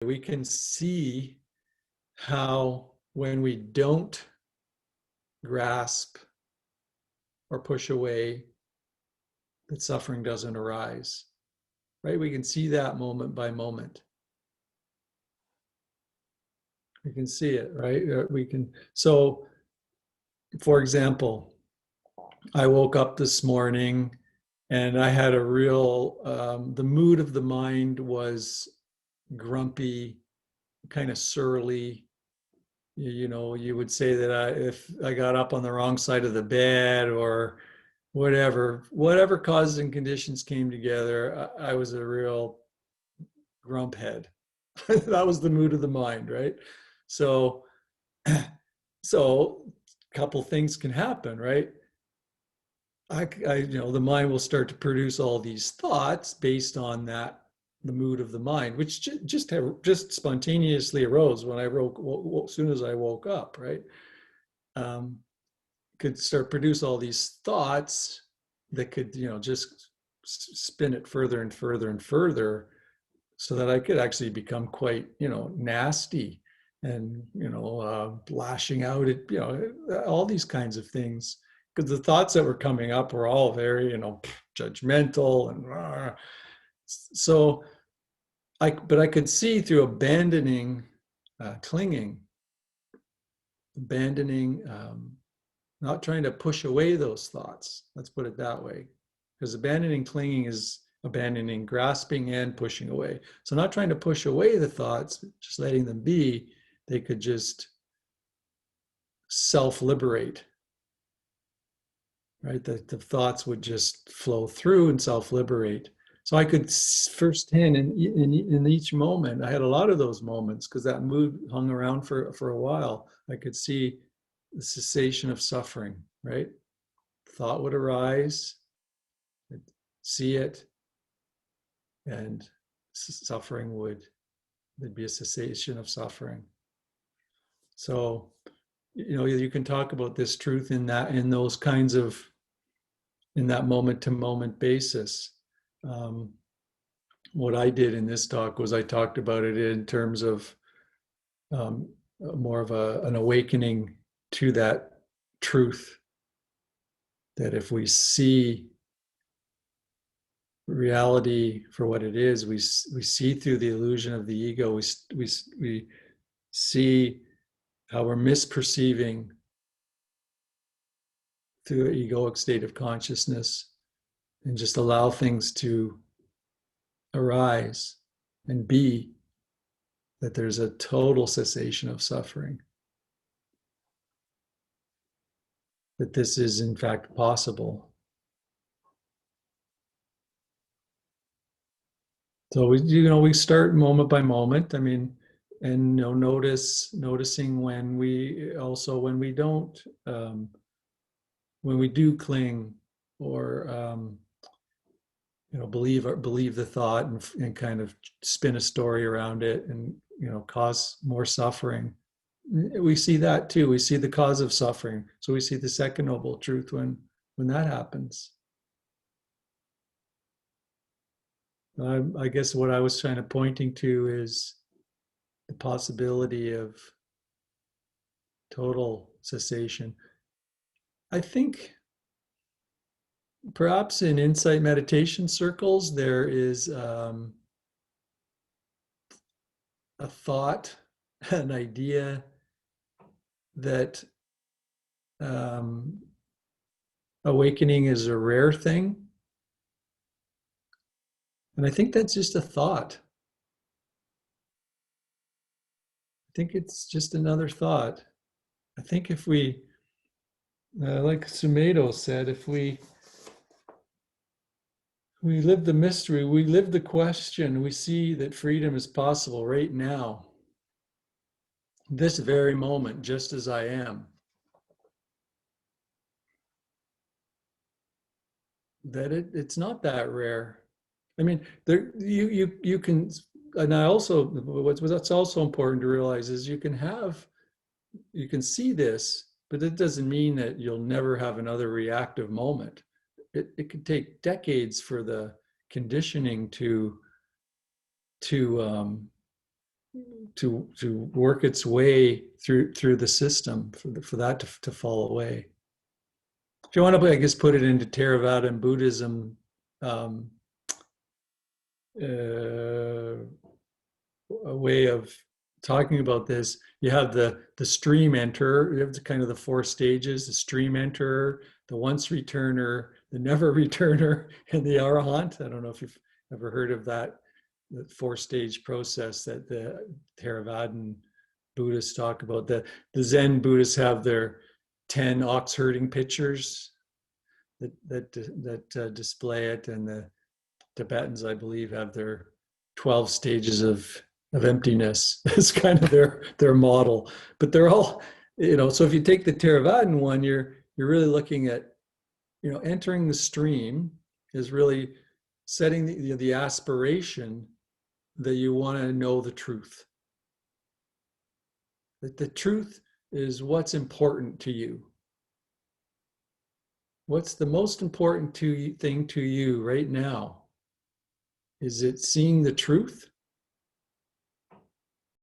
we can see how when we don't grasp or push away, that suffering doesn't arise, right? We can see that moment by moment. We can see it, right? We can. So, for example, I woke up this morning and I had a real, the mood of the mind was grumpy, kind of surly. You know, you would say that if I got up on the wrong side of the bed or whatever causes and conditions came together, I was a real grump head. That was the mood of the mind, right? So, so a couple things can happen, right? The mind will start to produce all these thoughts based on that, the mood of the mind, which just spontaneously arose when I woke, as soon as I woke up, right? Um, could start produce all these thoughts that could, just spin it further and further and further, so that I could actually become quite, nasty and, lashing out at, all these kinds of things. Because the thoughts that were coming up were all very, judgmental and so but I could see through abandoning clinging, abandoning, not trying to push away those thoughts. Let's put it that way. Because abandoning clinging is abandoning grasping and pushing away. So not trying to push away the thoughts, just letting them be, they could just self-liberate, right? The thoughts would just flow through and self-liberate. So I could firsthand in each moment, I had a lot of those moments because that mood hung around for a while. I could see the cessation of suffering, right? Thought would arise, I'd see it, and suffering there'd be a cessation of suffering. So, you can talk about this truth in those kinds of, in that moment to moment basis. What I did in this talk was I talked about it in terms of more of an awakening to that truth, that if we see reality for what it is, we see through the illusion of the ego, we see how we're misperceiving through an egoic state of consciousness, and just allow things to arise and be, that there's a total cessation of suffering, that this is in fact possible. So we start moment by moment. I mean, and noticing when we don't, when we do cling or believe the thought and kind of spin a story around it and cause more suffering. We see that too. We see the cause of suffering. So we see the second noble truth when that happens. I guess what I was trying to pointing to is the possibility of total cessation. I think perhaps in insight meditation circles, there is a thought, an idea that awakening is a rare thing. And I think that's just a thought. I think it's just another thought. I think if we, like Sumedho said, if we live the mystery, we live the question, we see that freedom is possible right now, this very moment, just as I am. That it's not that rare. I mean, there you can, and I also, what's also important to realize is you can see this, but it doesn't mean that you'll never have another reactive moment. It could take decades for the conditioning to to work its way through the system for that to fall away. If you want to, I guess, put it into Theravada Buddhism, um, uh, a way of talking about this, you have the stream enterer. You have the kind of the four stages: the stream enterer, the once returner, the never returner, and the arahant. I don't know if you've ever heard of that, the four-stage process that the Theravadan Buddhists talk about. The Zen Buddhists have their 10 ox herding pictures that display it, and the Tibetans, I believe, have their 12 stages of emptiness. It's kind of their model. But they're all, so if you take the Theravadan one, you're really looking at, entering the stream is really setting the aspiration that you want to know the truth. That the truth is what's important to you. What's the most important thing to you right now? Is it seeing the truth?